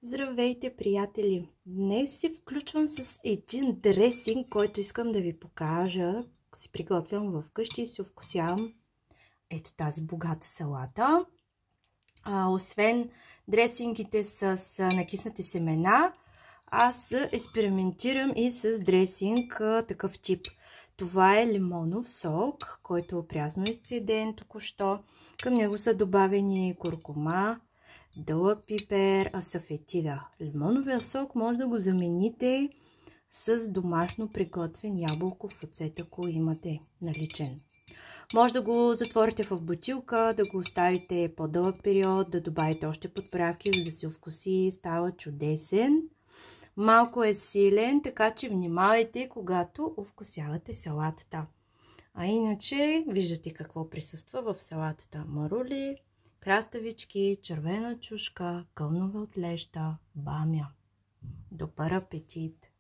Здравейте, приятели! Днес се включвам с един дресинг, който искам да ви покажа. Си приготвям вкъщи и си вкусявам ето тази богата салата. Освен дресингите с накиснати семена, аз експериментирам и с дресинг такъв тип. Това е лимонов сок, който е прясно изцеден току-що. Към него са добавени куркума, дълъг пипер, асафетида. Лимоновия сок може да го замените с домашно приготвен ябълков оцет, ако имате наличен. Може да го затворите в бутилка, да го оставите по-дълъг период, да добавите още подправки, за да се овкуси. Става чудесен. Малко е силен, така че внимавайте, когато овкусявате салатата. А иначе, виждате какво присъства в салатата. Марули, краставички, червена чушка, кълнове от леща, бамя. Добър апетит!